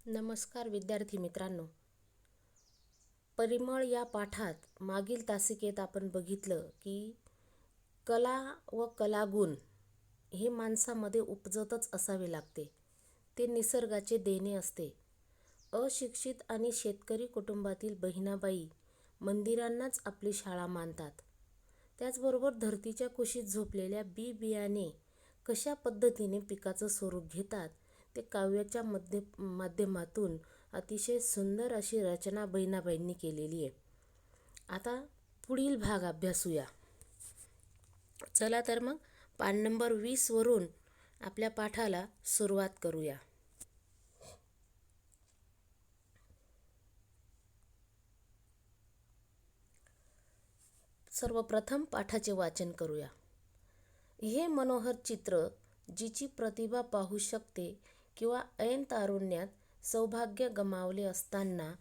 नमस्कार विद्यार्थी मित्रांनो. परिमळ या पाठात मागील तासिकेत आपण बघितलं की कला व कलागुण हे माणसामध्ये उपजतच असावे लागते. ते निसर्गाचे देणे असते. अशिक्षित आणि शेतकरी कुटुंबातील बहिणाबाई मंदिरांनाच आपली शाळा मानतात. त्याचबरोबर धरतीच्या कुशीत झोपलेल्या बियाणे कशा पद्धतीने पिकाचं स्वरूप घेतात ते काव्याच्या माध्यमातून अतिशय सुंदर अशी रचना बहिणाबाईंनी केलेली आहे. आता पुढील भाग अभ्यासूया. चला तर मग पान नंबर 20 वरून आपल्या पाठाला सुरुवात करूया. सर्वप्रथम पाठाचे वाचन करूया. हे मनोहर चित्र जिची प्रतिभा पाहू शकते किंवा ऐन तारुण्यात सौभाग्य गमावले असताना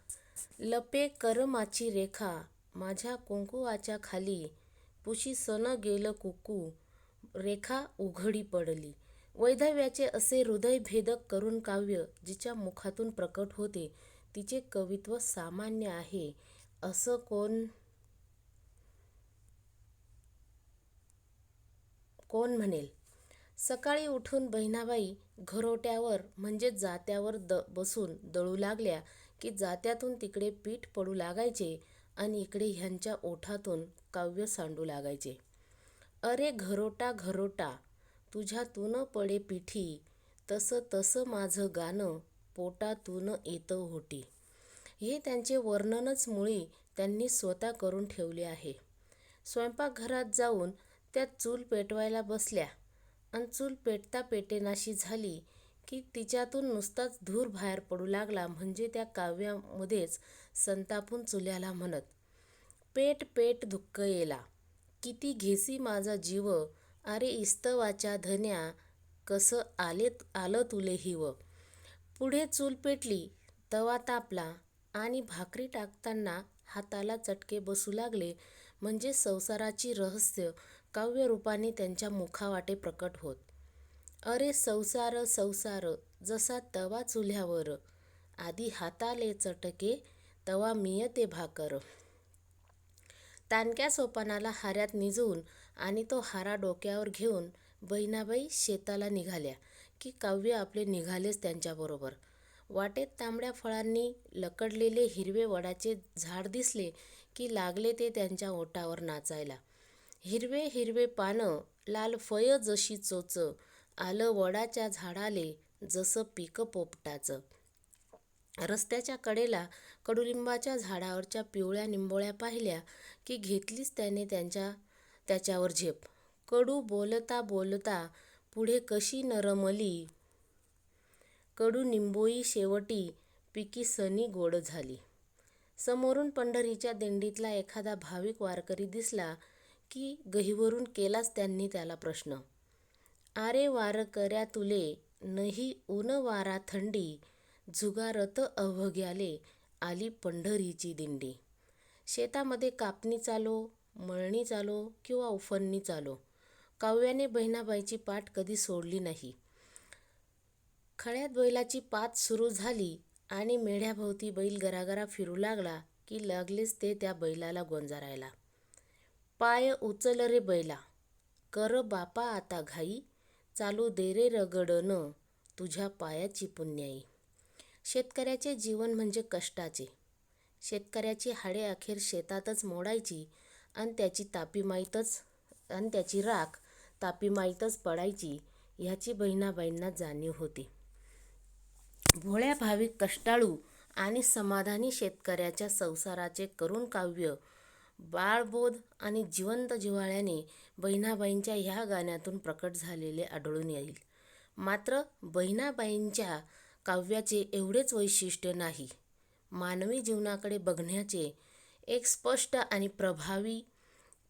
लपे करमाची रेखा माझ्या कुंकुवाच्या खाली पुशी सन गेलं कुकू रेखा उघडी पडली. वैधव्याचे असे हृदयभेदक करुण काव्य जिच्या मुखातून प्रकट होते तिचे कवित्व सामान्य आहे असं कोण म्हणेल? सकाळी उठून बहिणाबाई घरोट्यावर म्हणजे जात्यावर बसून दळू लागल्या की जात्यातून तिकडे पीठ पडू लागायचे आणि इकडे ह्यांच्या ओठातून काव्य सांडू लागायचे. अरे घरोटा घरोटा तुझ्यातून पडे पिठी तसं तसं माझं गाणं पोटातून येतं होटी. हे त्यांचे वर्णनच मुळी त्यांनी स्वतः करून ठेवले आहे. स्वयंपाकघरात जाऊन त्या चूल पेटवायला बसल्या आणि चूल पेटता पेटेनाशी झाली की तिच्यातून नुसताच धूर बाहेर पडू लागला म्हणजे त्या काव्यामध्येच संतापून चुल्याला म्हणत, पेट पेट दुःख येला किती घेसी माझा जीव अरे इस्तवाच्या धन्या कसं आलं तुले हिव. पुढे चूल पेटली, तवा तापला आणि भाकरी टाकताना हाताला चटके बसू लागले म्हणजे संसाराची रहस्य काव्यरूपाने त्यांच्या मुखावाटे प्रकट होत. अरे संसार संसार जसा तवा चुल्यावर आधी हाताले चटके तवा मियते भाकर. ताणक्या सोपानाला हाऱ्यात निजवून आणि तो हारा डोक्यावर घेऊन बहिणाबाई शेताला निघाल्या की काव्य आपले निघालेच त्यांच्याबरोबर. वाटेत तांबड्या फळांनी लकडलेले हिरवे वडाचे झाड दिसले की लागले ते त्यांच्या ओठावर नाचायला. हिरवे हिरवे पानं, लाल फय जशी चोच, आलं वडाच्या झाडाले जसं पीक पोपटाचं. रस्त्याच्या कडेला कडुलिंबाच्या झाडावरच्या पिवळ्या निंबोळ्या पाहिल्या की घेतलीच त्याने त्याच्यावर झेप. कडू बोलता बोलता पुढे कशी नरमली कडू निंबोई शेवटी पिकी सनी गोड झाली. समोरून पंढरीच्या दिंडीतला एखादा भाविक वारकरी दिसला की गहिवरून केलाच त्यांनी त्याला प्रश्न, आरे वारकऱ्या तुले नही ऊन वारा थंडी झुगारत अवघ्याले आली पंढरीची दिंडी. शेतामध्ये कापणी चालो, मळणी चालो किंवा उफणणी चालो, काव्याने बहिणाबाईची पाठ कधी सोडली नाही. खळ्यात बैलाची पाच सुरू झाली आणि मेढ्याभोवती बैल गरागरा फिरू लागला की लागलेच ते त्या बैलाला गोंजारायला. पाय उचल रे बैला, कर बापा आता घाई, चालू दे रे रगडण तुझ्या पायाची पुण्याई. शेतकऱ्याचे जीवन म्हणजे कष्टाचे. शेतकऱ्याची हाडे अखेर शेतातच मोडायची आणि त्याची राख तापीमाईतच पडायची ह्याची बहिणाबाईंना जाणीव होती. भोळ्या भाविक कष्टाळू आणि समाधानी शेतकऱ्याच्या संसाराचे करुण काव्य बाळबोध आणि जिवंत जिव्हाळ्याने बहिणाबाईंच्या ह्या गाण्यातून प्रकट झालेले आढळून येईल. मात्र बहिणाबाईंच्या काव्याचे एवढेच वैशिष्ट्य नाही. मानवी जीवनाकडे बघण्याचे एक स्पष्ट आणि प्रभावी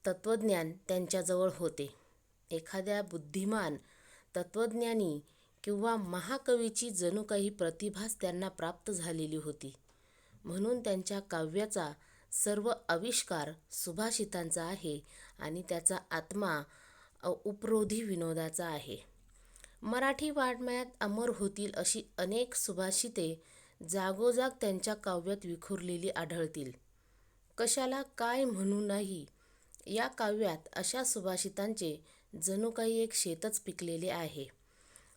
तत्त्वज्ञान त्यांच्याजवळ होते. एखाद्या बुद्धिमान तत्त्वज्ञानी किंवा महाकवीची जणू काही प्रतिभाच त्यांना प्राप्त झालेली होती. म्हणून त्यांच्या काव्याचा सर्व आविष्कार सुभाषितांचा आहे आणि त्याचा आत्मा उपरोधी विनोदाचा आहे. मराठी वाङ्मयात अमर होतील अशी अनेक सुभाषिते जागोजाग त्यांच्या काव्यात विखुरलेली आढळतील. कशाला काय म्हणू नाही, या काव्यात अशा सुभाषितांचे जणू काही एक शेतच पिकलेले आहे.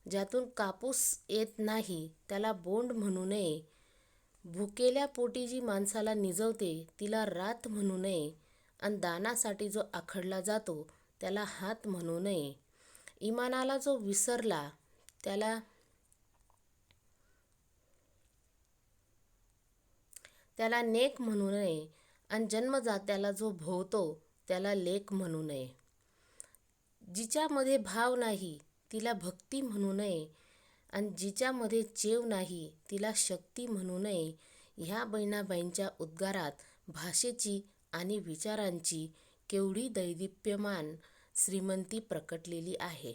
ज्यातून कापूस येत नाही त्याला बोंड म्हणू नये, भुकेल्या पोटी जी माणसाला निजवते तिला रात म्हणू नये, आणि दानासाठी जो आखडला जातो त्याला हात म्हणू नये. इमानाला जो विसरला त्याला नेक म्हणू नये, आणि जन्मजात्याला जो भोवतो त्याला लेक म्हणू नये. जिच्यामध्ये भाव नाही तिला भक्ती म्हणू नये, आणि जिच्यामध्ये चेव नाही तिला शक्ती म्हणू नये. ह्या बहिणाबाईंच्या उद्गारात भाषेची आणि विचारांची केवढी दैदिप्यमान श्रीमंती प्रकटलेली आहे.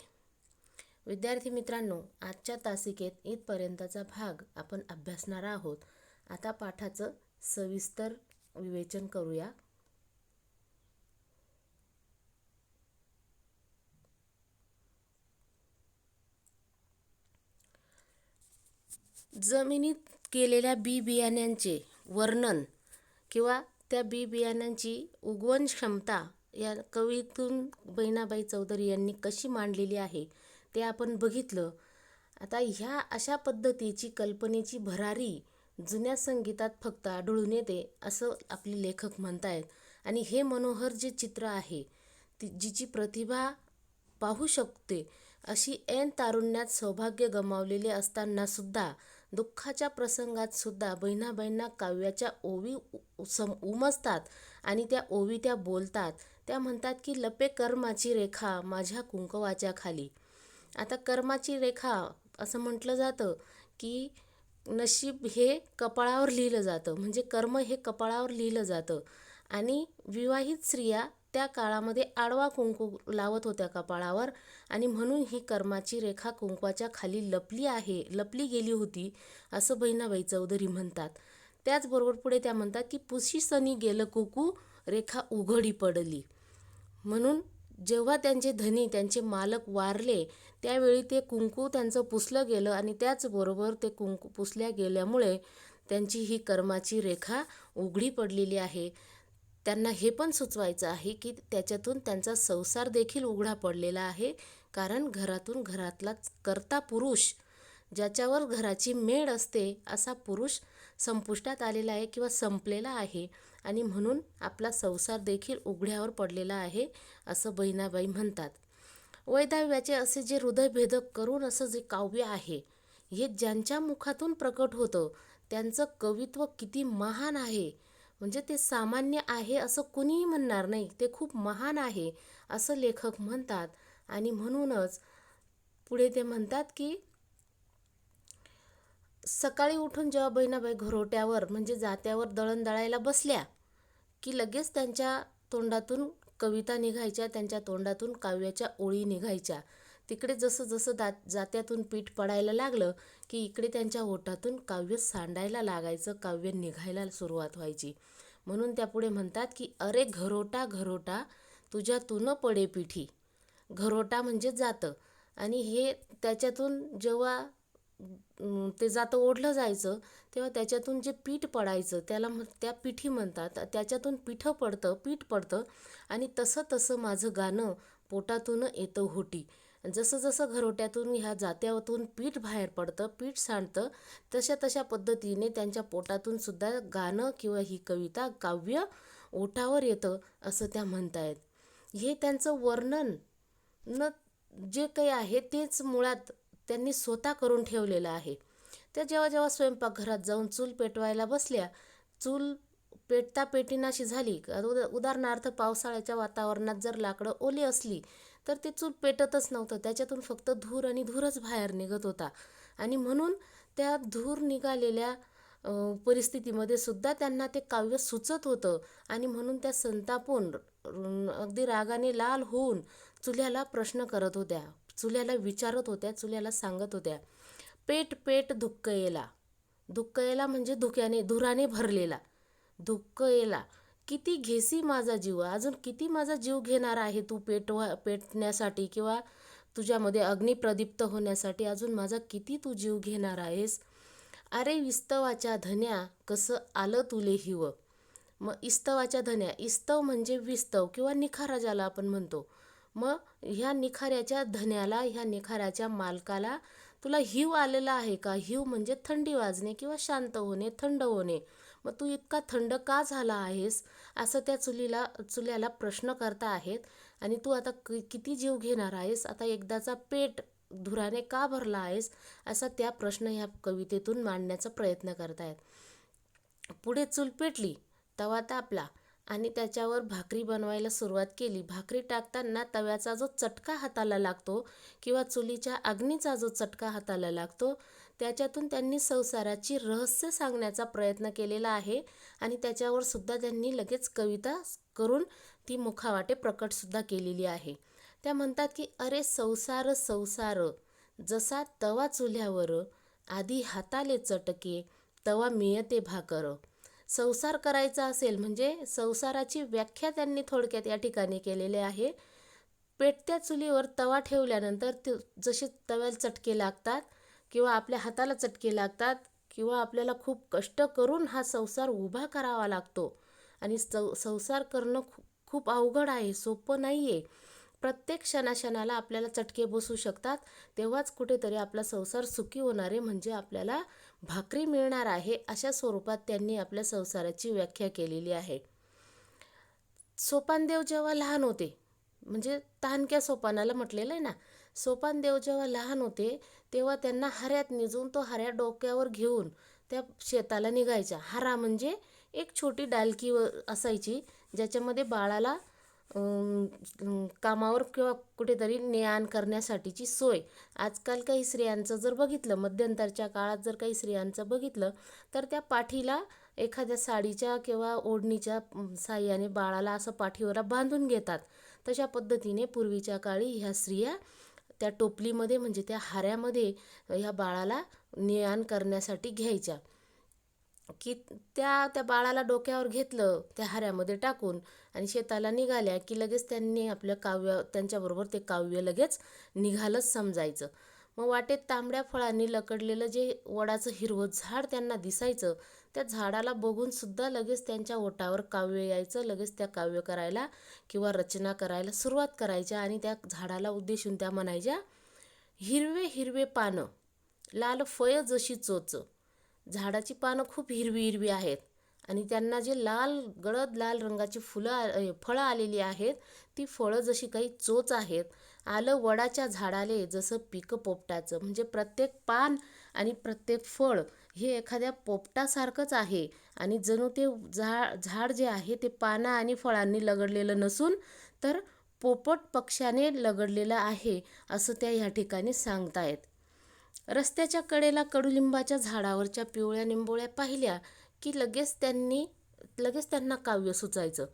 विद्यार्थी मित्रांनो, आजच्या तासिकेत इथपर्यंतचा भाग आपण अभ्यासणार आहोत. आता पाठाचं सविस्तर विवेचन करूया. जमिनीत केलेल्या बी बियाण्यांचे वर्णन किंवा त्या बी बियाण्यांची उगवण क्षमता या कवितेतून बहिणाबाई चौधरी यांनी कशी मांडलेली आहे ते आपण बघितलं. आता ह्या अशा पद्धतीची कल्पनेची भरारी जुन्या संगीतात फक्त आढळून येते असं आपले लेखक म्हणतायत. आणि हे मनोहर जे चित्र आहे जिची प्रतिभा पाहू शकते अशी ऐन तारुण्यात सौभाग्य गमावलेले असताना सुद्धा, दुःखाच्या प्रसंगात सुद्धा बहिणाबाईंना काव्याच्या ओवी उमजतात आणि त्या ओवी त्या बोलतात. त्या म्हणतात की लपे कर्माची रेखा माझ्या कुंकवाच्या खाली. आता कर्माची रेखा असं म्हटलं जातं की नशीब हे कपाळावर लिहिलं जातं, म्हणजे कर्म हे कपाळावर लिहिलं जातं. आणि विवाहित स्त्रिया त्या काळामध्ये आडवा कुंकू लावत होत्या कपाळावर, आणि म्हणून ही कर्माची रेखा कुंकवाच्या खाली लपली गेली होती असं बहिणाबाई चौधरी म्हणतात. त्याचबरोबर पुढे त्या म्हणतात की पुशीसनी गेलं कुकू रेखा उघडी पडली. म्हणून जेव्हा त्यांचे धनी त्यांचे मालक वारले त्यावेळी ते कुंकू त्यांचं पुसलं गेलं, आणि त्याचबरोबर ते कुंकू पुसल्या गेल्यामुळे त्यांची ही कर्माची रेखा उघडी पडलेली आहे. त्यांना हे पण सुचवायचं आहे की त्याच्यातून त्यांचा संसार देखील उघडा पडलेला आहे, कारण घरातला कर्ता पुरुष, ज्याच्यावर घराची मेढ असते असा पुरुष संपुष्टात आलेला आहे किंवा संपलेला आहे, आणि म्हणून आपला संसार देखील उघड्यावर पडलेला आहे असं बहिणाबाई म्हणतात. वैधव्याचे असे जे हृदयभेदक करून असं जे काव्य आहे हे ज्यांच्या मुखातून प्रकट होतं त्यांचं कवित्व किती महान आहे, म्हणजे ते सामान्य आहे असं कुणीही म्हणणार नाही, ते खूप महान आहे असं लेखक म्हणतात. आणि म्हणूनच पुढे ते म्हणतात की सकाळी उठून जेव्हा बहिणाबाई घरोट्यावर म्हणजे जात्यावर दळण दळायला बसल्या की लगेच त्यांच्या तोंडातून कविता निघायच्या, त्यांच्या तोंडातून काव्याच्या ओळी निघायच्या. तिकडे जसं जसं जात्यातून पीठ पडायला लागलं की इकडे त्यांच्या ओठातून काव्य सांडायला लागायचं, काव्य निघायला सुरुवात व्हायची. म्हणून त्या पुढे म्हणतात की अरे घरोटा घरोटा तुझ्या तू पडे पिठी. घरोटा म्हणजे जातं, आणि हे त्याच्यातून जेव्हा ते जातं ओढलं जायचं तेव्हा त्याच्यातून जे पीठ पडायचं त्याला त्या पिठी म्हणतात. त्याच्यातून पीठ पडतं आणि तसं तसं माझं गाणं पोटातून येतं होटी. जसं जसं घरोट्यातून ह्या जात्यातून पीठ बाहेर पडतं, पीठ सांडतं, तशा पद्धतीने त्यांच्या पोटातून सुद्धा गाणं किंवा ही कविता काव्य ओठावर येतं असं त्या म्हणतायत. हे त्यांचं वर्णन जे काही आहे तेच मुळात त्यांनी स्वतः करून ठेवलेलं आहे. त्या जेव्हा जेव्हा स्वयंपाकघरात जाऊन चूल पेटवायला बसल्या, चूल पेटता पेटीनाशी झाली, उदाहरणार्थ पावसाळ्याच्या वातावरणात जर लाकडं ओली असली तर ते चूल पेटतच नव्हतं, त्याच्यातून फक्त धूर आणि धूरच बाहेर निघत होता. आणि म्हणून त्या धूर निघालेल्या परिस्थितीमध्ये सुद्धा त्यांना ते काव्य सुचत होतं, आणि म्हणून त्या संतापून अगदी रागाने लाल होऊन चुल्याला प्रश्न करत होत्या, चुल्याला विचारत होत्या, चुल्याला सांगत होत्या, पेट पेट धुक्क येला. धुक्क येला म्हणजे धुराने भरलेला. धुक्क येला, किती घेसी माझा जीव, अजून किती माझा जीव घेणार आहे तू पेटण्यासाठी किंवा तुझ्यामध्ये अग्नी प्रदीप्त होण्यासाठी, अजून माझा किती तू जीव घेणार आहेस. अरे विस्तवाच्या धन्या कसं आलं तुले हिव. मग इस्तवाच्या धन्या, इस्तव म्हणजे विस्तव किंवा निखारा ज्याला आपण म्हणतो. मग ह्या निखाऱ्याच्या धन्याला, ह्या निखाऱ्याच्या मालकाला तुला हिव आलेला आहे का. हिव म्हणजे थंडी वाजणे किंवा शांत होणे, थंड होणे. मग तू इतका थंड का झाला आहेस, असं त्या चुल्याला प्रश्न करता आहेत. आणि तू आता किती जीव घेणार आहेस, आता एकदाचा पेट धुराने का भरला आहेस, असा त्या प्रश्न ह्या कवितेतून मांडण्याचा प्रयत्न करतायत. पुढे चूल पेटली, तवा तापला आणि त्याच्यावर भाकरी बनवायला सुरुवात केली. भाकरी टाकताना तव्याचा जो चटका हाताला लागतो किंवा चुलीच्या अग्नीचा जो चटका हाताला लागतो, त्याच्यातून त्यांनी संसाराची रहस्य सांगण्याचा प्रयत्न केलेला आहे. आणि त्याच्यावर सुद्धा त्यांनी लगेच कविता करून ती मुखावाटे प्रकटसुद्धा केलेली आहे. त्या म्हणतात की अरे संसार संसार जसा तवा चुल्यावर, आधी हाताले चटके तवा मिळते भाकर. संसार करायचा असेल म्हणजे संसाराची व्याख्या त्यांनी थोडक्यात या ठिकाणी केलेली आहे. पेटत्या चुलीवर तवा ठेवल्यानंतर ते जसे तव्याला चटके लागतात किंवा आपल्या हाताला चटके लागतात किंवा आपल्याला खूप कष्ट करून हा संसार उभा करावा लागतो. आणि संसार करणं खूप अवघड आहे, सोपं नाही आहे. प्रत्येक क्षणाक्षणाला आपल्याला चटके बसू शकतात. तेव्हाच कुठेतरी आपला संसार सुखी होणार आहे, म्हणजे आपल्याला भाकरी मिळणार आहे, अशा स्वरूपात त्यांनी आपल्या संसाराची व्याख्या केलेली आहे. सोपानदेव जेव्हा लहान होते, म्हणजे तहानक्या सोपानाला म्हटलेलं आहे ना, सोपानदेव जेव्हा लहान होते तेव्हा त्यांना हऱ्यात निजून तो हऱ्या डोक्यावर घेऊन त्या शेताला निघायच्या. हरा म्हणजे एक छोटी डालकी असायची ज्याच्यामध्ये बाळाला कामावर किंवा कुठेतरी ने-आण करण्यासाठीची सोय. आजकाल काही स्त्रियांचं जर बघितलं, मध्यंतरच्या काळात जर काही स्त्रियांचं बघितलं, तर त्या पाठीला एखाद्या साडीच्या किंवा ओढणीच्या साह्याने बाळाला असं पाठीवर बांधून घेतात. तशा पद्धतीने पूर्वीच्या काळी ह्या स्त्रिया त्या टोपलीमध्ये म्हणजे त्या हाऱ्यामध्ये ह्या बाळाला ने-आण करण्यासाठी घ्यायच्या. की त्या बाळाला डोक्यावर घेतलं त्या हाऱ्यामध्ये टाकून आणि शेताला निघाल्या की लगेच त्यांनी आपलं त्यांच्याबरोबर ते काव्य लगेच निघालंच समजायचं. मग वाटेत तांबड्या फळांनी लकडलेलं जे वडाचं हिरवं झाड त्यांना दिसायचं, त्या झाडाला बघून सुद्धा लगेच त्यांच्या ओठावर काव्य यायचं. लगेच त्या काव्य करायला किंवा रचना करायला सुरुवात करायच्या आणि त्या झाडाला उद्देशून त्या म्हणायच्या, हिरवे हिरवे पानं, लाल फळ जशी चोच. झाडाची पानं खूप हिरवी हिरवी आहेत आणि त्यांना जे गडद लाल रंगाची फळं आलेली आहेत, ती फळं जशी काही चोच आहेत. आलं वडाच्या झाडाले जसं पीक पोपटाचं, म्हणजे प्रत्येक पान आणि प्रत्येक फळ हे एखाद्या पोपटासारखंच आहे. आणि जणू ते झाड जे आहे ते पानं आणि फळांनी लगडलेलं नसून तर पोपट पक्ष्याने लगडलेलं आहे, असं त्या ह्या ठिकाणी सांगतायत. रस्त्याच्या कडेला कडुलिंबाच्या झाडावरच्या पिवळ्या निंबोळ्या पाहिल्या की लगेच त्यांना काव्य सुचायचं.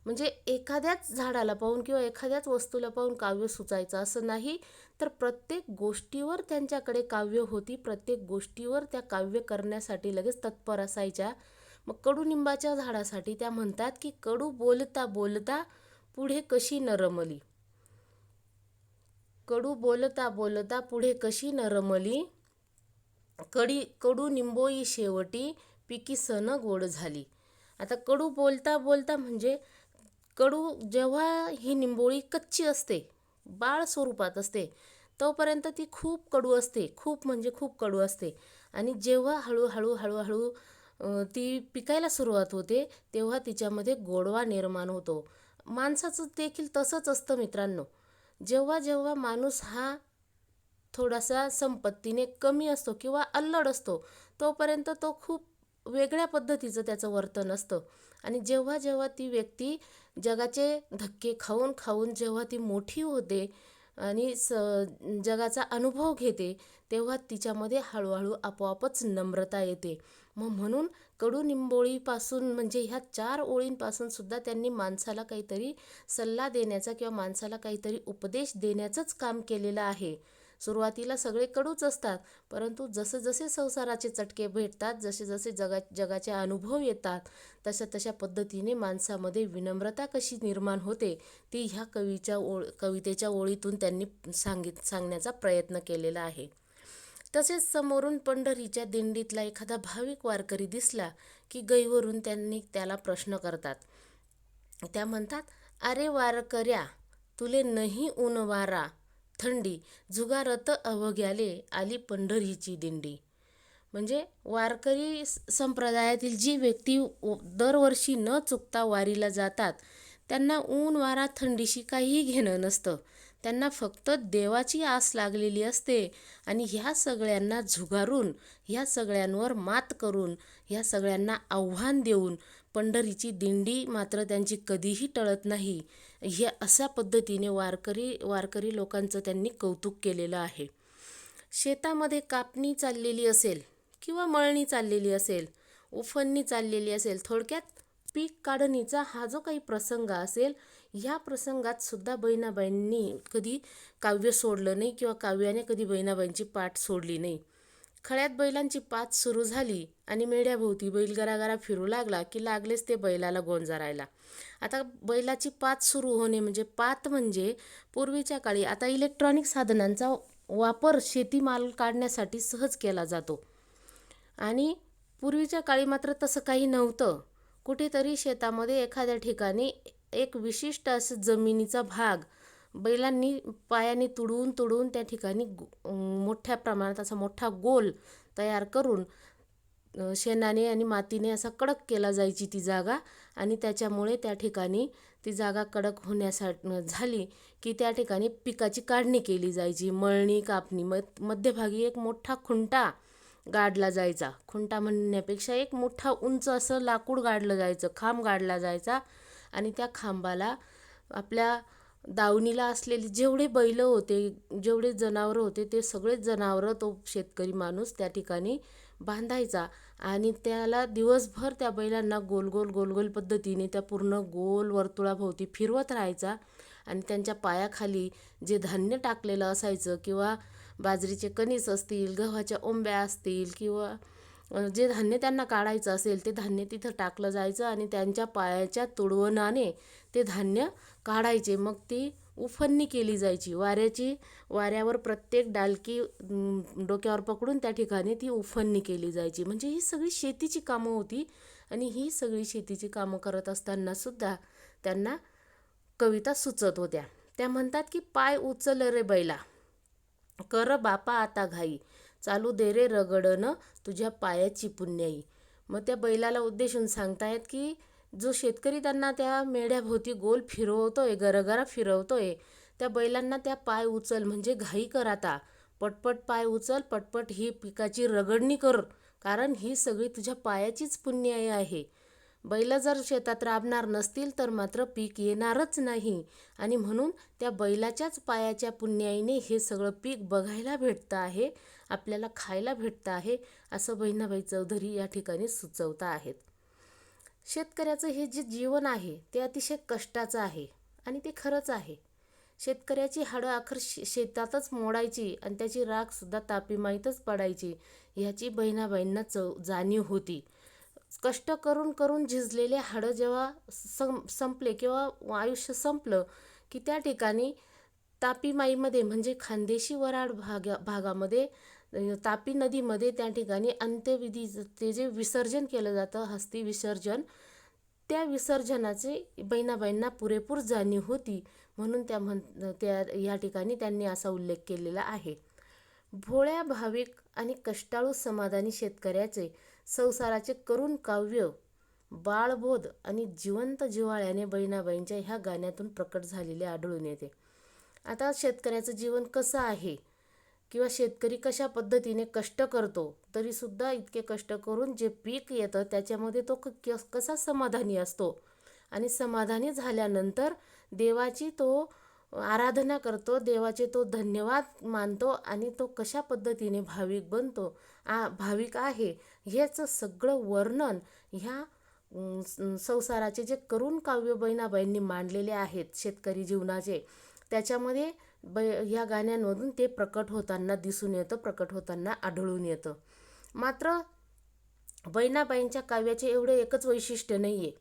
म्हणजे एखाद्याच झाडाला पाहून किंवा एखाद्याच वस्तूला पाहून काव्य सुचायचं असं नाही, तर प्रत्येक गोष्टीवर त्यांच्याकडे काव्य होती. प्रत्येक गोष्टीवर त्या काव्य करण्यासाठी लगेच तत्पर असायच्या. मग कडुनिंबाच्या झाडासाठी त्या म्हणतात की कडू बोलता बोलता पुढे कशी नरमली. कडू बोलता बोलता पुढे कशी नरमली, कडू निंबोई शेवटी पिकी सन गोड झाली. आता कडू बोलता बोलता म्हणजे कडू जेव्हा ही निंबोळी कच्ची असते, बाळ स्वरूपात असते, तोपर्यंत ती खूप कडू असते, खूप म्हणजे खूप कडू असते. आणि जेव्हा हळूहळू हळूहळू ती पिकायला सुरुवात होते तेव्हा तिच्यामध्ये गोडवा निर्माण होतो. माणसाचं देखील तसंच असतं मित्रांनो. जेव्हा जेव्हा माणूस हा थोडासा संपत्तीने कमी असतो किंवा अल्लड असतो, तोपर्यंत तो खूप वेगळ्या पद्धतीचं त्याचं वर्तन असतं. आणि जेव्हा जेव्हा ती व्यक्ती जगाचे धक्के खाऊन खाऊन जेव्हा ती मोठी होते आणि जगाचा अनुभव घेते, तेव्हा तिच्यामध्ये हळूहळू आपोआपच नम्रता येते. म्हणून कडुनिंबोळीपासून म्हणजे ह्या 4 ओळींपासून सुद्धा त्यांनी माणसाला काहीतरी सल्ला देण्याचा किंवा माणसाला काहीतरी उपदेश देण्याचंच काम केलेलं आहे. सुरुवातीला सगळे कडूच असतात, परंतु जसे जसे संसाराचे चटके भेटतात, जसे जसे जगाचे अनुभव येतात, तशा पद्धतीने माणसामध्ये विनम्रता कशी निर्माण होते ती ह्या कवितेच्या ओळीतून त्यांनी सांगण्याचा प्रयत्न केलेला आहे. तसेच समोरून पंढरीच्या दिंडीतला एखादा भाविक वारकरी दिसला की गैवरून त्यांनी त्याला प्रश्न करतात. त्या म्हणतात, अरे वारकऱ्या, तुले नाही ऊन वारा थंडी, जुगारत अवघ्याले आली पंढरीची दिंडी. म्हणजे वारकरी संप्रदायातील जी व्यक्ती दरवर्षी न चुकता वारीला जातात त्यांना ऊन वारा थंडीशी काहीही घेणं नसतं. त्यांना फक्त देवाची आस लागलेली असते आणि ह्या सगळ्यांना झुगारून, ह्या सगळ्यांवर मात करून, ह्या सगळ्यांना आव्हान देऊन पंढरीची दिंडी मात्र त्यांची कधीही टळत नाही. हे अशा पद्धतीने वारकरी लोकांचं त्यांनी कौतुक केलेलं आहे. शेतामध्ये कापणी चाललेली असेल किंवा मळणी चाललेली असेल, उफणणी चाललेली असेल, थोडक्यात पीक काढणीचा हा जो काही प्रसंग असेल, ह्या प्रसंगात सुद्धा बहिणाबाईंनी कधी काव्य सोडलं नाही किंवा काव्याने कधी बहिणाबाईंची पाठ सोडली नाही. खळ्यात बैलांची पाच सुरू झाली आणि मेढ्याभोवती बैल गरागरा फिरू लागला की लागलेच ते बैलाला गोंजारायला. आता बैलाची पाच सुरू होणे म्हणजे पात म्हणजे पूर्वीच्या काळी, आता इलेक्ट्रॉनिक साधनांचा वापर शेतीमाल काढण्यासाठी सहज केला जातो आणि पूर्वीच्या काळी मात्र तसं काही नव्हतं. कुठेतरी शेतामध्ये एखाद्या ठिकाणी एक विशिष्ट असं जमिनीचा भाग बैलांनी पायाने तुडवून त्या ठिकाणी मोठ्या प्रमाणात असा मोठा गोल तयार करून शेणाने आणि मातीने असा कडक केला जायची ती जागा आणि त्याच्यामुळे त्या ठिकाणी ती जागा कडक होण्यासाठी झाली की त्या ठिकाणी पिकाची काढणी केली जायची. मळणी, कापणी, मध्यभागी एक मोठा खुंटा गाडला जायचा. खुंटा म्हणण्यापेक्षा एक मोठा उंच असं लाकूड गाडलं जायचं, खांब गाडला जायचा आणि त्या खांबाला आपल्या दावणीला असलेले जेवढे बैल होते, जेवढे जनावरं होते, ते सगळेच जनावरं तो शेतकरी माणूस त्या ठिकाणी बांधायचा आणि त्याला दिवसभर त्या बैलांना गोल गोल पद्धतीने त्या पूर्ण गोल वर्तुळाभोवती फिरवत राहायचा आणि त्यांच्या पायाखाली जे धान्य टाकलेलं असायचं किंवा बाजरीचे कणीस असतील, गव्हाच्या ओंब्या असतील किंवा जे धान्य त्यांना काढायचं असेल ते धान्य तिथं टाकलं जायचं आणि त्यांच्या पायाच्या तुडवणाने ते धान्य काढायचे. मग ती उफणणी केली जायची. वाऱ्यावर प्रत्येक डालकी डोक्यावर पकडून त्या ठिकाणी ती उफणणी केली जायची. म्हणजे ही सगळी शेतीची कामं होती आणि ही सगळी शेतीची कामं करत असताना सुद्धा त्यांना कविता सुचत होत्या. त्या म्हणतात की पाय उचल रे बैला, कर बापा आता घाई, चालू दे रे रगडणं तुझ्या पायाची पुण्याई. मग त्या बैलाला उद्देशून सांगतायत की जो शेतकरी त्यांना त्या मेढ्याभोवती गोल फिरवतोय, गरगरा फिरवतोय, त्या बैलांना त्या पाय उचल म्हणजे घाई कर, आता पटपट पाय उचल, पटपट ही पिकाची रगडणी कर, कारण ही सगळी तुझ्या पायाचीच पुण्याई आहे. बैल जर शेतात राबणार नसतील तर मात्र पीक येणारच नाही आणि म्हणून त्या बैलाच्याच पायाच्या पुण्याईने हे सगळं पीक बघायला भेटतं आहे, आपल्याला खायला भेटतं आहे, असं बहिणाबाई चौधरी या ठिकाणी सुचवता आहेत. शेतकऱ्याचं हे जे जीवन आहे ते अतिशय कष्टाचं आहे आणि ते खरंच आहे. शेतकऱ्याची हाडं अखेर शेतातच मोडायची आणि त्याची राखसुद्धा तापीमाईतच पडायची, ह्याची बहिणाबाईंना जाणीव होती. कष्ट करून करून झिजलेले हाडं जेव्हा संपले किंवा आयुष्य संपलं की त्या ठिकाणी तापीमाईमध्ये म्हणजे खानदेशी वराड भागामध्ये तापी नदीमध्ये त्या ठिकाणी अंत्यविधी ते जे विसर्जन केलं जातं, हस्ती विसर्जन, त्या विसर्जनाचे बहिणाबाईंना पुरेपूर जाणीव होती. म्हणून त्या या ठिकाणी त्यांनी असा उल्लेख केलेला आहे. भोळ्या भाविक आणि कष्टाळू समाधानी शेतकऱ्याचे संसाराचे करुण काव्य, बाळबोध आणि जिवंत जिव्हाळ्याने बहिणाबाईंच्या ह्या गाण्यातून प्रकट झालेले आढळून येते. आता शेतकऱ्याचं जीवन कसं आहे किंवा शेतकरी कशा पद्धतीने कष्ट करतो, तरीसुद्धा इतके कष्ट करून जे पीक येतं त्याच्यामध्ये तो कसा समाधानी असतो आणि समाधानी झाल्यानंतर देवाची तो आराधना करतो, देवाचे तो धन्यवाद मानतो आणि तो कशा पद्धतीने भाविक बनतो, भाविक आहे, ह्याचं सगळं वर्णन ह्या संसाराचे जे करुण काव्य बहिणाबाईंनी मांडलेले आहेत शेतकरी जीवनाचे, त्याच्यामध्ये ह्या गाण्यांमधून ते प्रकट होताना दिसून येतं, प्रकट होताना आढळून येतं. मात्र बहिणाबाईंच्या काव्याचे एवढे एकच वैशिष्ट्य नाही आहे.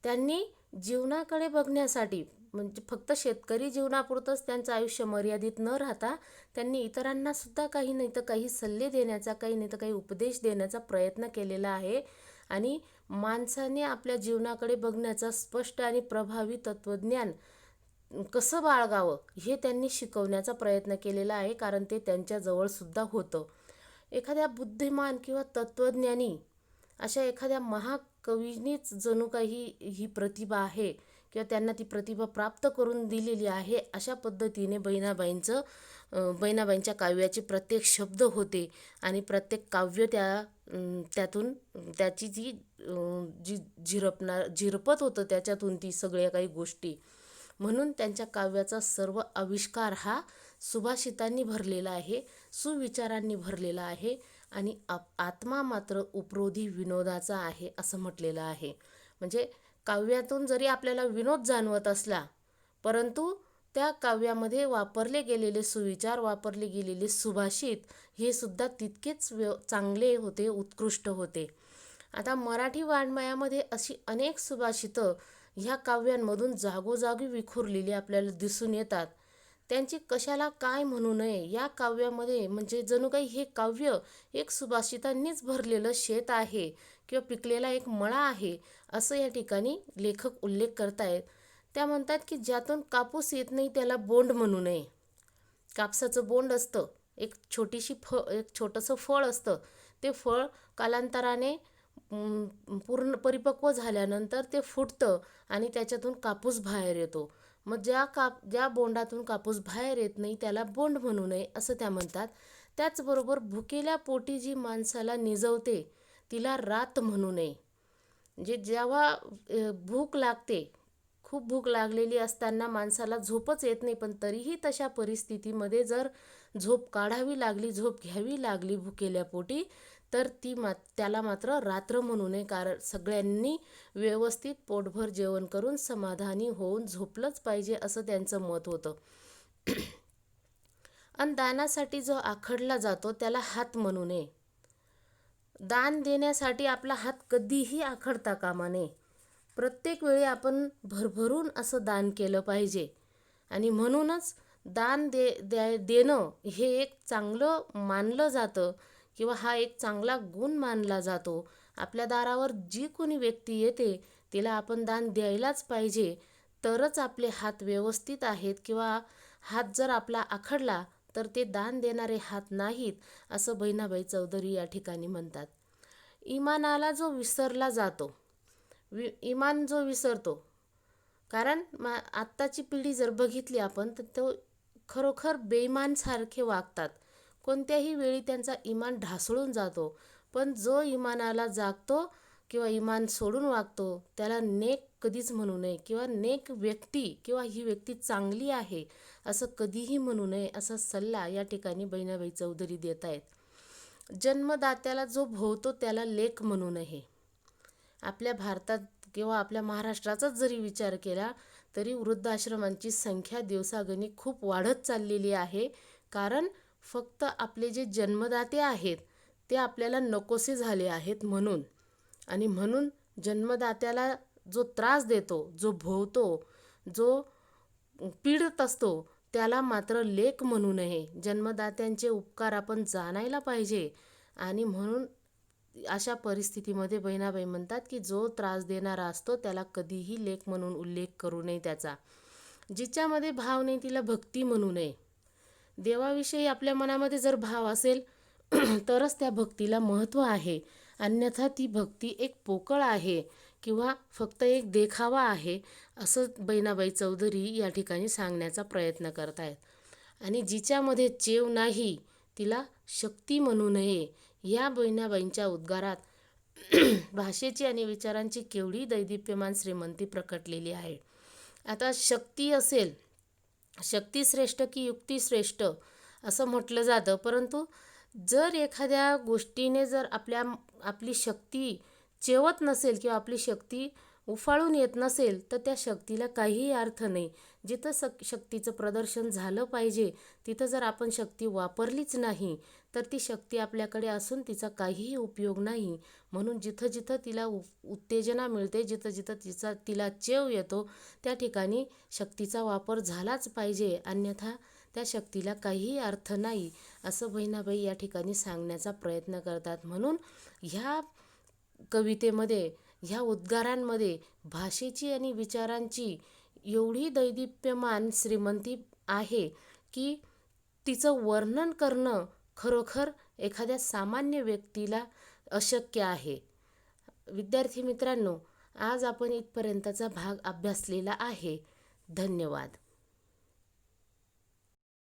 त्यांनी जीवनाकडे बघण्यासाठी म्हणजे फक्त शेतकरी जीवनापुरतंच त्यांचं आयुष्य मर्यादित न राहता त्यांनी इतरांना सुद्धा काही नाही तर काही सल्ले देण्याचा, काही नाही तर काही उपदेश देण्याचा प्रयत्न केलेला आहे. आणि माणसाने आपल्या जीवनाकडे बघण्याचा स्पष्ट आणि प्रभावी तत्त्वज्ञान कसं बाळगावं हे त्यांनी शिकवण्याचा प्रयत्न केलेला आहे, कारण ते त्यांच्याजवळ सुद्धा होतं. एखाद्या बुद्धिमान किंवा तत्त्वज्ञानी अशा एखाद्या महाकवीनीच जणू काही ही प्रतिभा आहे किंवा त्यांना ती प्रतिभा प्राप्त करून दिलेली आहे, अशा पद्धतीने बहिणाबाईंच्या काव्याचे प्रत्येक शब्द होते आणि प्रत्येक काव्य त्यातून त्याची जी झिरपत होतं त्याच्यातून ती सगळ्या काही गोष्टी. म्हणून त्यांच्या काव्याचा सर्व आविष्कार हा सुभाषितांनी भरलेला आहे, सुविचारांनी भरलेला आहे आणि आत्मा मात्र उपरोधी विनोदाचा आहे असं म्हटलेलं आहे. म्हणजे काव्यातून जरी आपल्याला विनोद जाणवत असला, परंतु त्या काव्यामध्ये वापरले गेलेले सुविचार, वापरले गेलेले सुभाषित हे सुद्धा तितकेच चांगले होते, उत्कृष्ट होते. आता मराठी वाङ्मयामध्ये अशी अनेक सुभाषितं ह्या काव्यांमधून जागोजागी विखुरलेली आपल्याला दिसून येतात. त्यांची कशाला काय म्हणू नये या काव्यामध्ये, म्हणजे जणू काही हे काव्य एक सुभाषितांनीच भरलेलं शेत आहे किंवा पिकलेला एक मळा आहे असं या ठिकाणी लेखक उल्लेख करतायत. त्या म्हणतात की ज्यातून कापूस येत नाही त्याला बोंड म्हणू नये. कापसाचं बोंड असतं, एक छोटंसं फळ असतं. ते फळ कालांतराने पूर्ण परिपक्व झाल्यानंतर ते फुटतं आणि त्याच्यातून कापूस बाहेर येतो. मग ज्या बोंडातून कापूस बाहेर येत नाही त्याला बोंड म्हणू नये असं त्या म्हणतात. त्याचबरोबर भुकेल्या पोटी जी माणसाला निजवते तिला रात म्हणू नये. म्हणजे जेव्हा भूक लागते, खूप भूक लागलेली असताना माणसाला झोपच येत नाही, पण तरीही तशा परिस्थितीमध्ये जर झोप काढावी लागली, झोप घ्यावी लागली भुकेल्या पोटी, तर त्याला मात्र रात्र म्हणू नये. कारण सगळ्यांनी व्यवस्थित पोटभर जेवण करून समाधानी होऊन झोपलंच पाहिजे असं त्यांचं मत होतं. आणि दानासाठी जो आखडला जातो त्याला हात म्हणू नये. दान देण्यासाठी आपला हात कधीही आखडता कामा नये. प्रत्येक वेळी आपण भरभरून असं दान केलं पाहिजे. आणि म्हणूनच दान देणं हे एक चांगलं मानलं जातं किंवा हा एक चांगला गुण मानला जातो. आपल्या दारावर जी कोणी व्यक्ती येते तिला आपण दान द्यायलाच पाहिजे, तरच आपले हात व्यवस्थित आहेत. किंवा हात जर आपला आखडला तर ते दान देणारे हात नाहीत असं बहिणाबाई चौधरी या ठिकाणी म्हणतात. इमानाला जो विसरला जातो, इमान जो विसरतो, कारण आत्ताची पिढी जर बघितली आपण तर तो खरोखर बेईमानसारखे वागतात. कोणत्याही वेळी त्यांचा इमान ढासळून जातो. पण जो इमानाला जागतो किंवा इमान सोडून वागतो त्याला नेक कधीच म्हणू नये किंवा नेक व्यक्ती किंवा ही व्यक्ती चांगली आहे असं कधीही म्हणू नये असा सल्ला या ठिकाणी बहिणाबाई चौधरी देत आहेत. जन्मदात्याला जो भोवतो त्याला लेक म्हणू नये. आपल्या भारतात किंवा आपल्या महाराष्ट्राचाच जरी विचार केला तरी वृद्धाश्रमांची संख्या दिवसागणिक खूप वाढत चाललेली आहे. कारण फक्त आपले जे जन्मदाते आहेत ते आपल्याला नकोसे झाले आहेत म्हणून. आणि म्हणून जन्मदात्याला जो त्रास देतो, जो भोवतो, जो पीडित असतो त्याला मात्र लेक म्हणू नये. जन्मदात्यांचे उपकार आपण जाणायला पाहिजे. आणि म्हणून अशा परिस्थितीमध्ये बहिणाबाई म्हणतात की जो त्रास देणारा असतो त्याला कधीही लेक म्हणून उल्लेख करू नये त्याचा. जिच्यामध्ये भाव नाही तिला भक्ती म्हणू नये. देवाविषयी आपल्या मनामध्ये जर भाव असेल तरच त्या भक्तीला महत्त्व आहे. अन्यथा ती भक्ती एक पोकळ आहे किंवा फक्त एक देखावा आहे असं बहिणाबाई चौधरी या ठिकाणी सांगण्याचा प्रयत्न करत आहेत. आणि जिच्यामध्ये चेव नाही तिला शक्ती म्हणू नये. या बहिणाबाईंच्या उद्गारात भाषेची आणि विचारांची केवढी दैदिप्यमान श्रीमंती प्रकटलेली आहे. आता शक्ती असेल, शक्ती श्रेष्ठ की युक्ती श्रेष्ठ असं म्हटलं जातं. परंतु जर एखाद्या गोष्टीने जर आपली शक्ती चेवत नसेल किंवा आपली शक्ती उफाळून येत नसेल तर त्या शक्तीला काहीही अर्थ नाही. जिथं शक्तीचं प्रदर्शन झालं पाहिजे तिथं जर आपण शक्ती वापरलीच नाही तर ती शक्ती आपल्याकडे असून तिचा काहीही उपयोग नाही. म्हणून जिथं जिथं तिला उत्तेजना मिळते, जिथं जिथं तिला चेव येतो, त्या ठिकाणी शक्तीचा वापर झालाच पाहिजे, अन्यथा त्या शक्तीला काहीही अर्थ नाही, असं बहिणाबाई या ठिकाणी सांगण्याचा प्रयत्न करतात. म्हणून ह्या कवितेमध्ये, ह्या उद्गारांमध्ये भाषेची आणि विचारांची एवढी दैदिप्यमान श्रीमंती आहे की तिचं वर्णन करणं खरोखर एखाद्या सामान्य व्यक्तीला अशक्य आहे. विद्यार्थी मित्रांनो, आज आपण इथपर्यंतचा भाग अभ्यासलेला आहे. धन्यवाद.